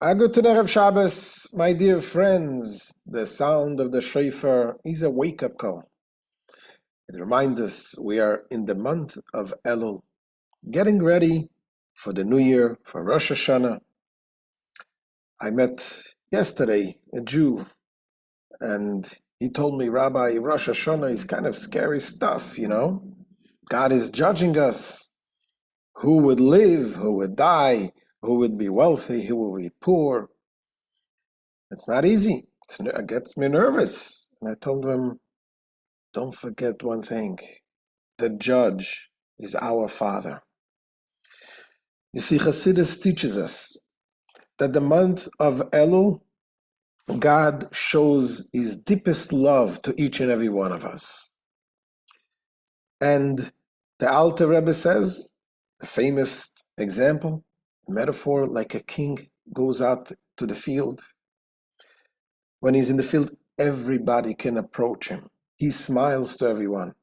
Aguten Erev Shabbos, my dear friends. The sound of the shofar is a wake-up call. It reminds us we are in the month of Elul, getting ready for the new year, for Rosh Hashanah. I met yesterday a Jew, and he told me, Rabbi, Rosh Hashanah is kind of scary stuff, God is judging us. Who would live, who would die, who would be wealthy, who would be poor. It's not easy. It gets me nervous. And I told him, don't forget one thing. The judge is our Father. You see, Chassidus teaches us that the month of Elul, God shows his deepest love to each and every one of us. And the Alter Rebbe says, a famous example, metaphor, like a king goes out to the field. When he's in the field, everybody can approach him. He smiles to everyone.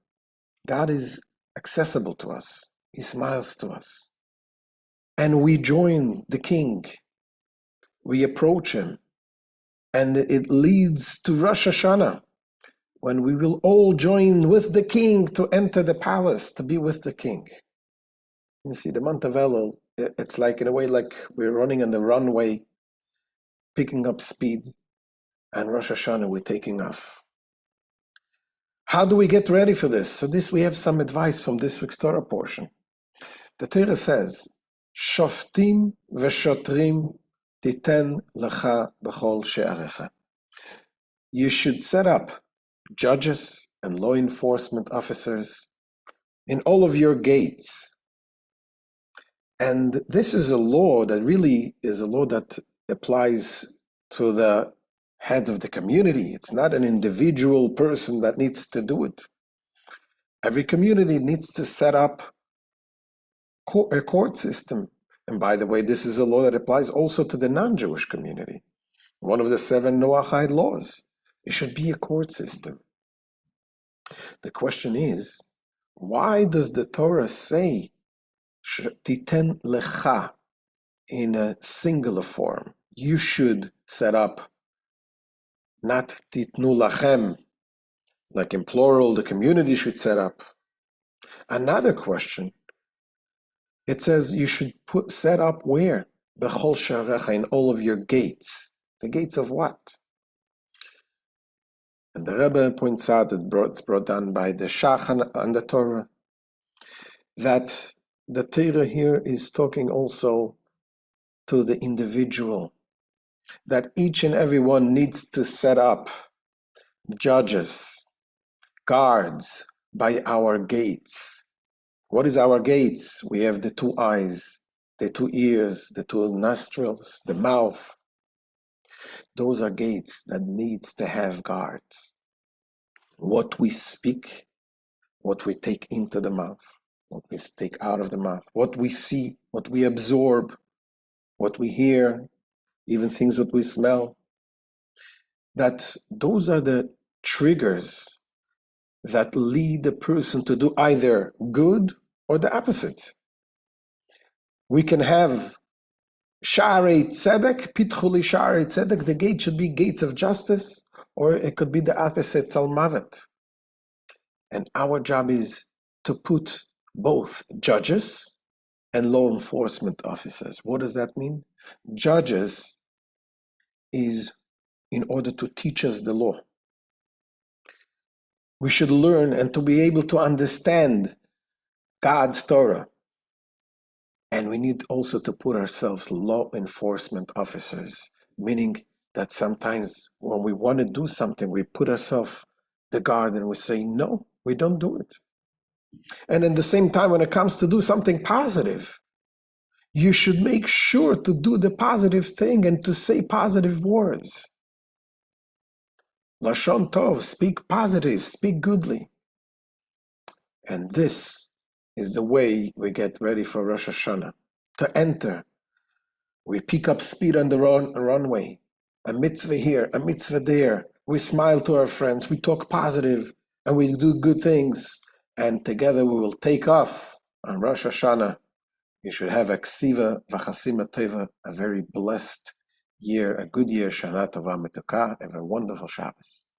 God is accessible to us. He smiles to us. And we join the king. We approach him. And it leads to Rosh Hashanah, when we will all join with the king to enter the palace, to be with the king. You see, the month of Elul, it's like, in a way, like we're running on the runway, picking up speed, and Rosh Hashanah, we're taking off. How do we get ready for this? So we have some advice from this week's Torah portion. The Torah says, "Shoftim v'shotrim titen lecha b'chol she'arecha." You should set up judges and law enforcement officers in all of your gates. And this is a law that really is a law that applies to the heads of the community. It's not an individual person that needs to do it. Every community needs to set up a court system. And by the way, this is a law that applies also to the non-Jewish community. One of the 7 Noahide laws. It should be a court system. The question is, why does the Torah say titen lecha in a singular form? You should set up, not titnu lachem, like in plural, the community should set up. Another question, it says you should set up where? Bechol sharecha, in all of your gates. The gates of what? And the Rebbe points out, it's brought down by the Shach and the Torah, that the Torah here is talking also to the individual, that each and every one needs to set up judges, guards by our gates. What is our gates? We have the 2 eyes, the 2 ears, the 2 nostrils, the mouth. Those are gates that needs to have guards. What we speak, what we take into the mouth, what we take out of the mouth, what we see, what we absorb, what we hear, even things that we smell, that those are the triggers that lead the person to do either good or the opposite. We can have Sha'arei Tzedek, Pitchuli Sha'arei Tzedek, the gate should be gates of justice, or it could be the opposite, Tzalmavet. And our job is to put both judges and law enforcement officers. What does that mean? Judges is in order to teach us the law. We should learn and to be able to understand God's Torah. And we need also to put ourselves law enforcement officers, meaning that sometimes when we want to do something, we put ourselves the guard and we say, no, we don't do it. And at the same time, when it comes to do something positive, you should make sure to do the positive thing and to say positive words. Lashon Tov, speak positive, speak goodly. And this is the way we get ready for Rosh Hashanah. To enter, we pick up speed on the runway. A mitzvah here, a mitzvah there. We smile to our friends, we talk positive, and we do good things. And together we will take off on Rosh Hashanah. You should have a ksiva v'chasima teva, a very blessed year, a good year, Shana Tova Metuka. Have a wonderful Shabbos.